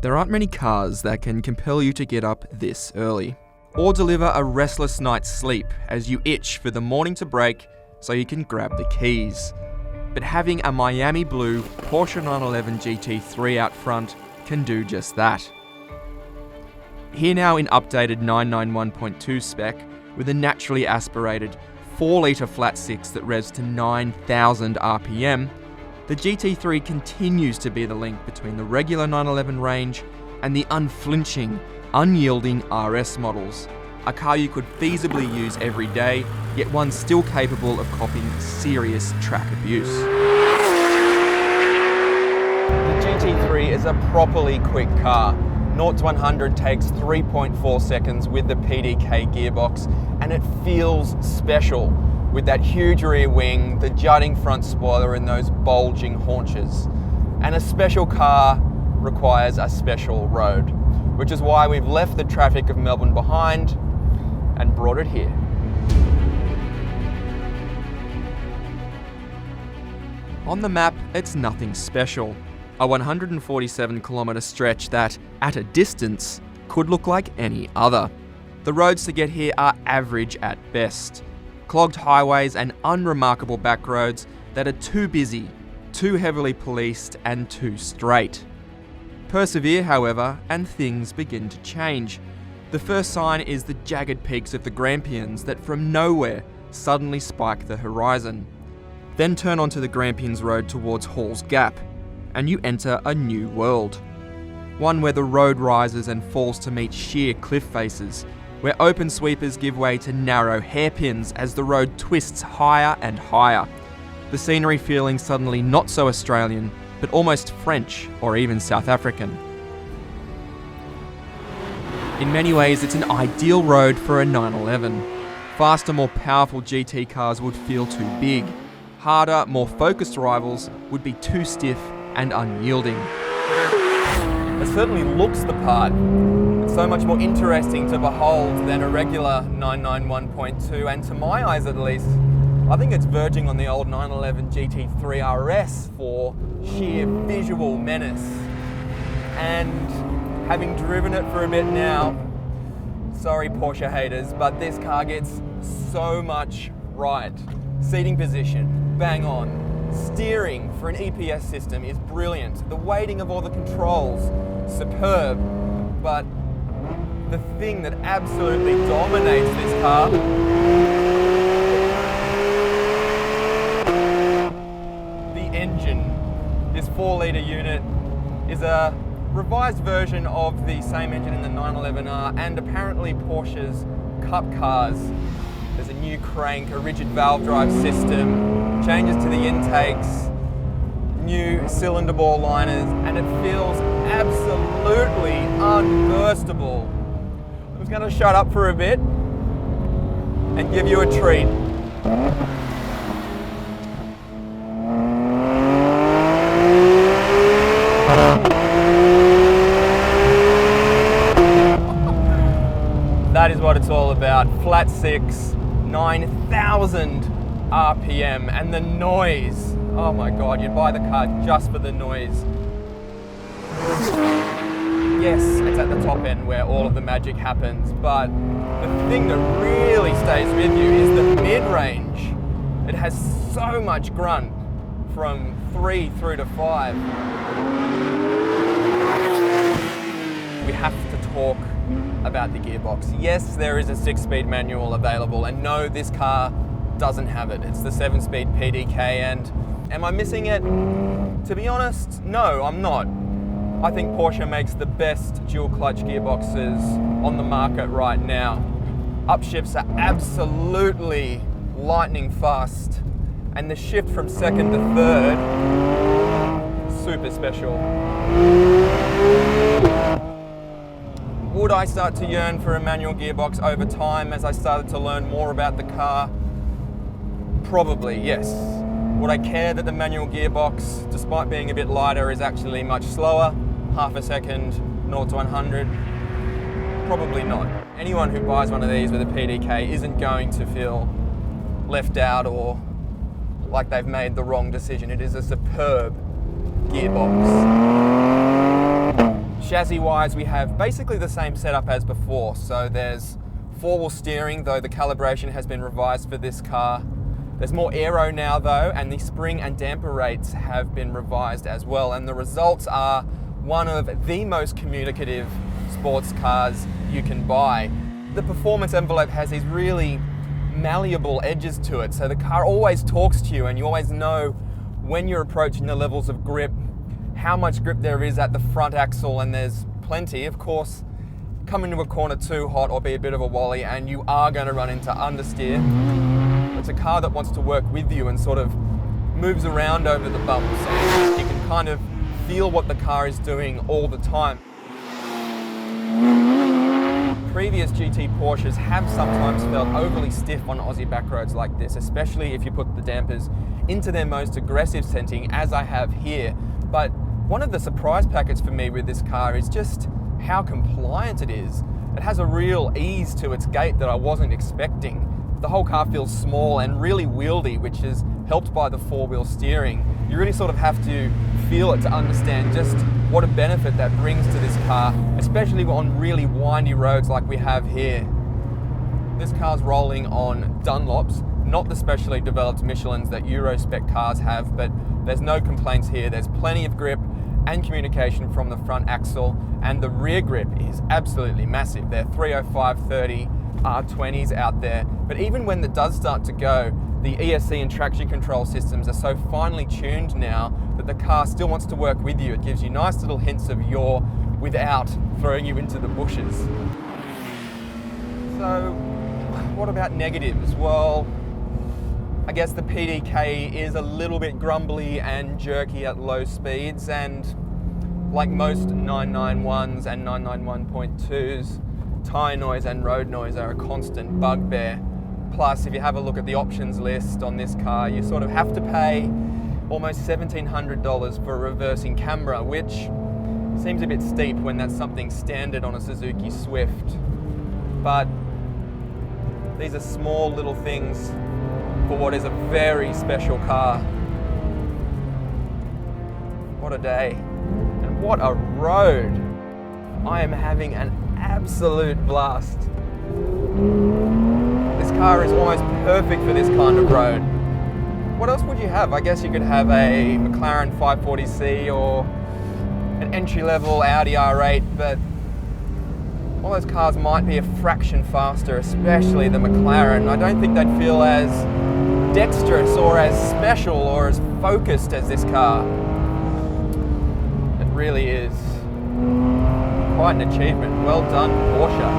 There aren't many cars that can compel you to get up this early, or deliver a restless night's sleep as you itch for the morning to break so you can grab the keys. But having a Miami blue Porsche 911 GT3 out front can do just that. Here now in updated 991.2 spec with a naturally aspirated 4-litre flat 6 that revs to 9,000 RPM, the GT3 continues to be the link between the regular 911 range and the unflinching, unyielding RS models. A car you could feasibly use every day, yet one still capable of copying serious track abuse. The GT3 is a properly quick car. 0 to 100 takes 3.4 seconds with the PDK gearbox, and it feels special with that huge rear wing, the jutting front spoiler and those bulging haunches. And a special car requires a special road, which is why we've left the traffic of Melbourne behind and brought it here. On the map, it's nothing special. A 147-kilometre stretch that, at a distance, could look like any other. The roads to get here are average at best. Clogged highways and unremarkable back roads that are too busy, too heavily policed and too straight. Persevere, however, and things begin to change. The first sign is the jagged peaks of the Grampians that from nowhere suddenly spike the horizon. Then turn onto the Grampians Road towards Hall's Gap, and you enter a new world. One where the road rises and falls to meet sheer cliff faces, where open sweepers give way to narrow hairpins as the road twists higher and higher. The scenery feeling suddenly not so Australian, but almost French or even South African. In many ways, it's an ideal road for a 911. Faster, more powerful GT cars would feel too big. Harder, more focused rivals would be too stiff and unyielding. It certainly looks the part. It's so much more interesting to behold than a regular 991.2, and to my eyes at least, I think it's verging on the old 911 GT3 RS for sheer visual menace. And having driven it for a bit now, sorry Porsche haters, but this car gets so much right. Seating position, bang on. Steering for an EPS system is brilliant. The weighting of all the controls, superb. But the thing that absolutely dominates this car engine. This 4-litre unit is a revised version of the same engine in the 911R and apparently Porsche's Cup cars. There's a new crank, a rigid valve drive system, changes to the intakes, new cylinder bore liners, and it feels absolutely unburstable. I'm just going to shut up for a bit and give you a treat. That is what it's all about. Flat 6, 9,000 RPM, and the noise. Oh my God, you'd buy the car just for the noise. Yes, it's at the top end where all of the magic happens, but the thing that really stays with you is the mid-range. It has so much grunt from 3 through to 5. We have to talk about the gearbox. Yes, there is a 6-speed manual available, and no, this car doesn't have it. It's the 7-speed PDK, and am I missing it? To be honest, no, I'm not. I think Porsche makes the best dual clutch gearboxes on the market right now. Upshifts are absolutely lightning fast, and the shift from second to third, super special. Would I start to yearn for a manual gearbox over time as I started to learn more about the car? Probably, yes. Would I care that the manual gearbox, despite being a bit lighter, is actually much slower? Half a second, 0 to 100? Probably not. Anyone who buys one of these with a PDK isn't going to feel left out or like they've made the wrong decision. It is a superb gearbox. Chassis-wise, we have basically the same setup as before. So there's four-wheel steering, though the calibration has been revised for this car. There's more aero now though, and the spring and damper rates have been revised as well. And the results are one of the most communicative sports cars you can buy. The performance envelope has these really malleable edges to it. So the car always talks to you and you always know when you're approaching the levels of grip, how much grip there is at the front axle, and there's plenty. Of course, come into a corner too hot or be a bit of a wally and you are going to run into understeer. It's a car that wants to work with you and sort of moves around over the bumps, and you can kind of feel what the car is doing all the time. Previous GT Porsches have sometimes felt overly stiff on Aussie back roads like this, especially if you put the dampers into their most aggressive setting, as I have here. But one of the surprise packets for me with this car is just how compliant it is. It has a real ease to its gait that I wasn't expecting. The whole car feels small and really wieldy, which is helped by the four-wheel steering. You really sort of have to feel it to understand just what a benefit that brings to this car, especially on really windy roads like we have here. This car's rolling on Dunlops, not the specially developed Michelins that Euro spec cars have, but there's no complaints here. There's plenty of grip and communication from the front axle, and the rear grip is absolutely massive. They're 305/30 R20s out there, but even when it does start to go, the ESC and traction control systems are so finely tuned now that the car still wants to work with you. It gives you nice little hints of yaw without throwing you into the bushes. So what about negatives? Well, I guess the PDK is a little bit grumbly and jerky at low speeds, and like most 991s and 991.2s, tyre noise and road noise are a constant bugbear. Plus, if you have a look at the options list on this car, you sort of have to pay almost $1,700 for a reversing camera, which seems a bit steep when that's something standard on a Suzuki Swift. But these are small little things for what is a very special car. What a day, and what a road. I am having an absolute blast. This car is almost perfect for this kind of road. What else would you have? I guess you could have a McLaren 540C or an entry-level Audi R8, but all those cars might be a fraction faster, especially the McLaren. I don't think they'd feel as dexterous or as special or as focused as this car. It really is quite an achievement. Well done, Porsche.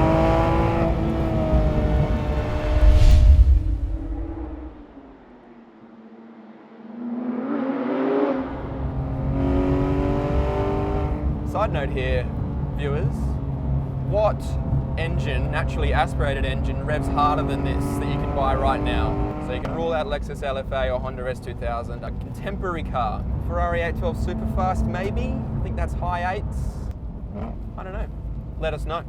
Side note here, viewers, what engine, naturally aspirated engine, revs harder than this that you can buy right now? So you can rule out Lexus LFA or Honda S2000, a contemporary car. Ferrari 812 Superfast maybe? I think that's high eights. I don't know. Let us know.